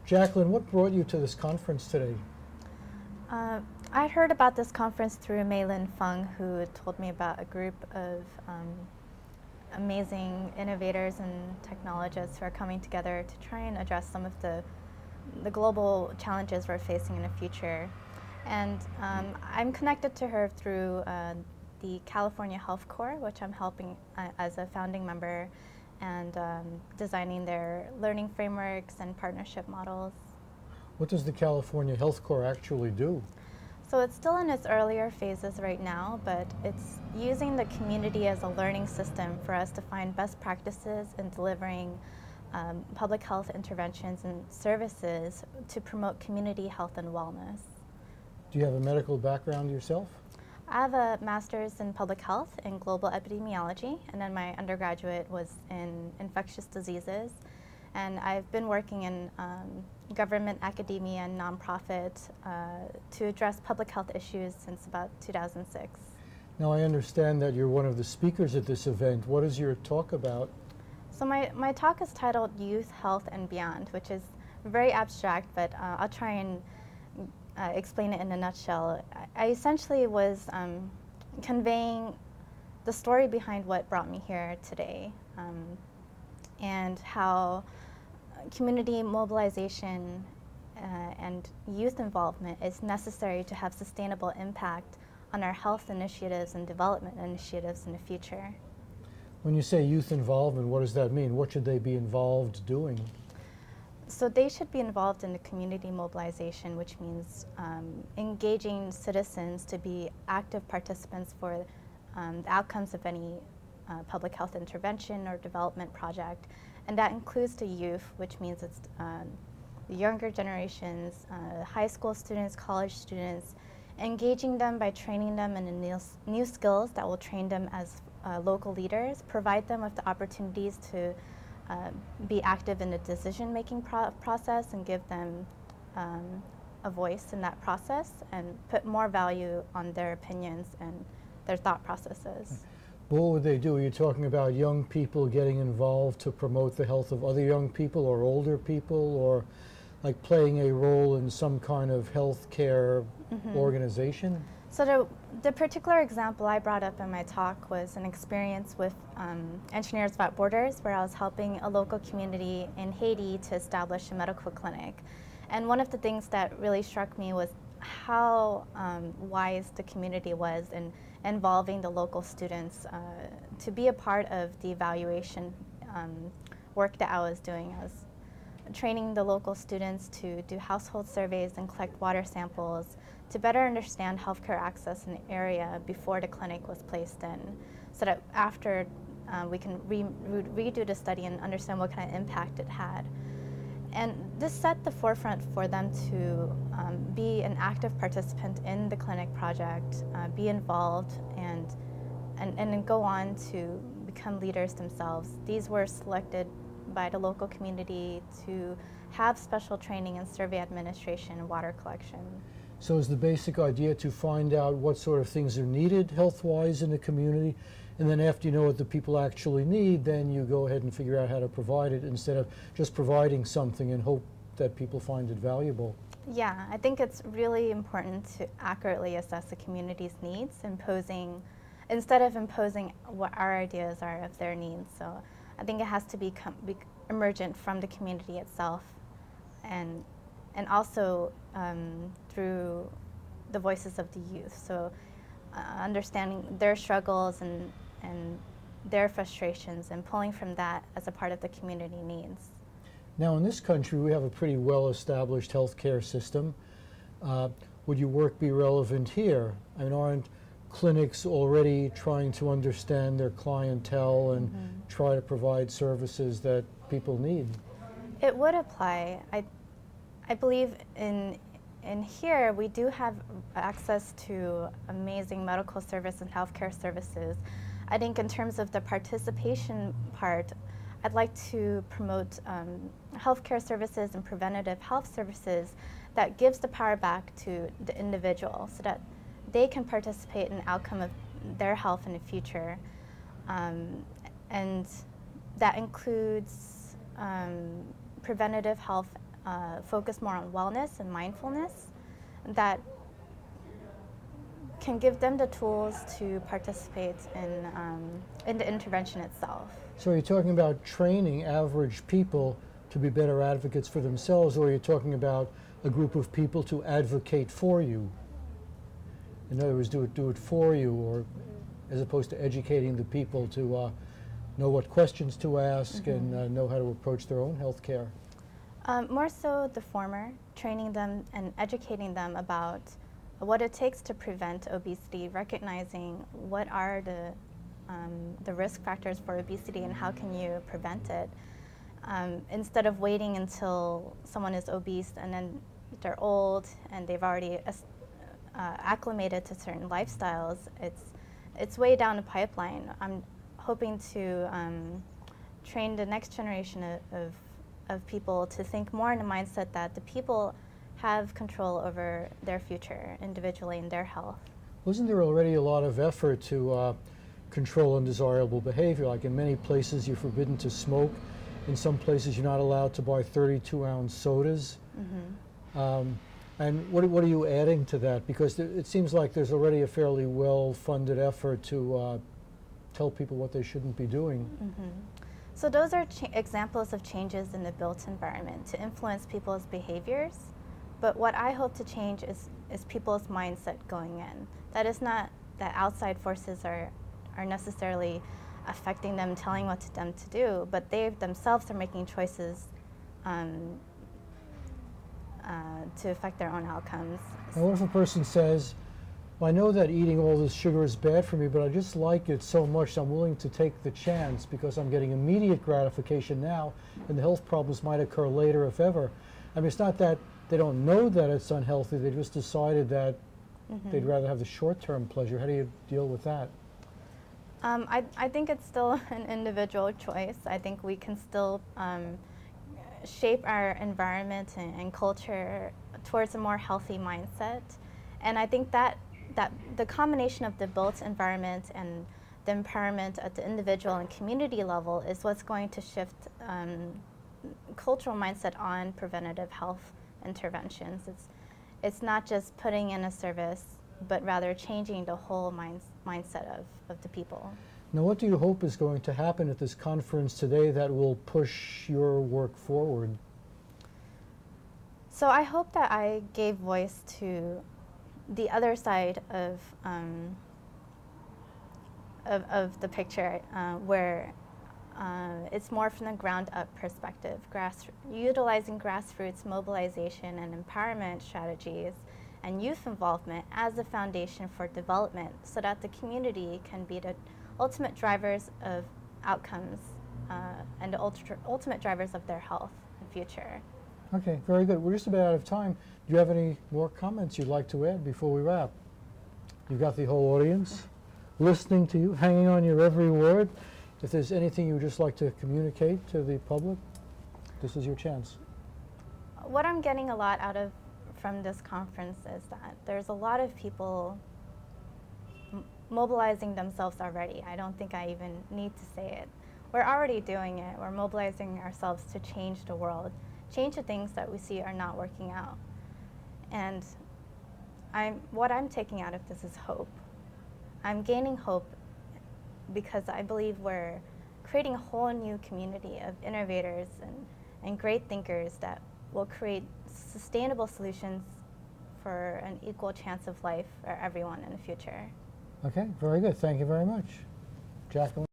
Jacqueline, what brought you to this conference today? I heard about this conference through Mei-Lin Feng, who told me about a group of amazing innovators and technologists who are coming together to try and address some of the global challenges we're facing in the future. And I'm connected to her through the California Health Corps, which I'm helping as a founding member, and designing their learning frameworks and partnership models. What does the California Health Corps actually do? So it's still in its earlier phases right now, but it's using the community as a learning system for us to find best practices in delivering public health interventions and services to promote community health and wellness. Do you have a medical background yourself? I have a master's in public health and global epidemiology, and then my undergraduate was in infectious diseases. And I've been working in government, academia, and nonprofit to address public health issues since about 2006. Now I understand that you're one of the speakers at this event. What is your talk about? So my talk is titled Youth, Health, and Beyond, which is very abstract, but I'll try and explain it in a nutshell. I essentially was conveying the story behind what brought me here today, and how community mobilization and youth involvement is necessary to have sustainable impact on our health initiatives and development initiatives in the future. When you say youth involvement, what does that mean? What should they be involved doing? So they should be involved in the community mobilization, which means engaging citizens to be active participants for the outcomes of any public health intervention or development project. And that includes the youth, which means it's the younger generations, high school students, college students, engaging them by training them in the new skills that will train them as local leaders, provide them with the opportunities to be active in the decision-making process and give them a voice in that process and put more value on their opinions and their thought processes. What would they do? Are you talking about young people getting involved to promote the health of other young people or older people, or like playing a role in some kind of healthcare organization? So the particular example I brought up in my talk was an experience with Engineers Without Borders, where I was helping a local community in Haiti to establish a medical clinic. And one of the things that really struck me was how wise the community was in involving the local students to be a part of the evaluation work that I was doing. I was training the local students to do household surveys and collect water samples to better understand healthcare access in the area before the clinic was placed in, so that after we can redo the study and understand what kind of impact it had. And this set the forefront for them to be an active participant in the clinic project, be involved, and then go on to become leaders themselves. These were selected by the local community to have special training in survey administration and water collection. So is the basic idea to find out what sort of things are needed health-wise in the community, and then after you know what the people actually need, then you go ahead and figure out how to provide it instead of just providing something and hope that people find it valuable? Yeah, I think it's really important to accurately assess the community's needs, instead of imposing what our ideas are of their needs. So I think it has to be emergent from the community itself, and also through the voices of the youth. So understanding their struggles and their frustrations and pulling from that as a part of the community needs. Now in this country we have a pretty well-established healthcare system. Would your work be relevant here? I mean, aren't clinics already trying to understand their clientele and try to provide services that people need? It would apply. I believe in here we do have access to amazing medical service and healthcare services. I think in terms of the participation part, I'd like to promote healthcare services and preventative health services that gives the power back to the individual, so that they can participate in the outcome of their health in the future. And that includes preventative health, focused more on wellness and mindfulness, that can give them the tools to participate in the intervention itself. So are you talking about training average people to be better advocates for themselves, or are you talking about a group of people to advocate for you? In other words, do it for you, or as opposed to educating the people to know what questions to ask and know how to approach their own health care? More so the former, training them and educating them about what it takes to prevent obesity, recognizing what are the risk factors for obesity and how can you prevent it. Instead of waiting until someone is obese and then they're old and they've already acclimated to certain lifestyles, it's way down the pipeline. I'm hoping to train the next generation of people to think more in the mindset that the people have control over their future individually and their health. Wasn't there already a lot of effort to control undesirable behavior? Like in many places you're forbidden to smoke. In some places you're not allowed to buy 32-ounce sodas. And what are you adding to that? Because it seems like there's already a fairly well-funded effort to tell people what they shouldn't be doing. So those are examples of changes in the built environment to influence people's behaviors. But what I hope to change is people's mindset going in. That is not that outside forces are necessarily affecting them, telling what them to do, but they themselves are making choices to affect their own outcomes. Now what if a person says, well, I know that eating all this sugar is bad for me, but I just like it so much I'm willing to take the chance because I'm getting immediate gratification now and the health problems might occur later if ever. I mean, it's not that they don't know that it's unhealthy, they just decided that they'd rather have the short-term pleasure. How do you deal with that? I think it's still an individual choice. I think we can still shape our environment and culture towards a more healthy mindset. And I think that the combination of the built environment and the empowerment at the individual and community level is what's going to shift cultural mindset on preventative health interventions. It's not just putting in a service, but rather changing the whole mindset of the people. Now, what do you hope is going to happen at this conference today that will push your work forward? So I hope that I gave voice to the other side of the picture, where it's more from the ground up perspective, utilizing grassroots mobilization and empowerment strategies and youth involvement as a foundation for development so that the community can be the ultimate drivers of outcomes and the ultimate drivers of their health and future. Okay, very good. We're just about out of time. Do you have any more comments you'd like to add before we wrap? You've got the whole audience listening to you, hanging on your every word. If there's anything you would just like to communicate to the public, this is your chance. What I'm getting a lot out of from this conference is that there's a lot of people mobilizing themselves already. I don't think I even need to say it. We're already doing it. We're mobilizing ourselves to change the world, change the things that we see are not working out. And what I'm taking out of this is hope. I'm gaining hope because I believe we're creating a whole new community of innovators and great thinkers that will create sustainable solutions for an equal chance of life for everyone in the future. Okay, very good. Thank you very much. Jacqueline.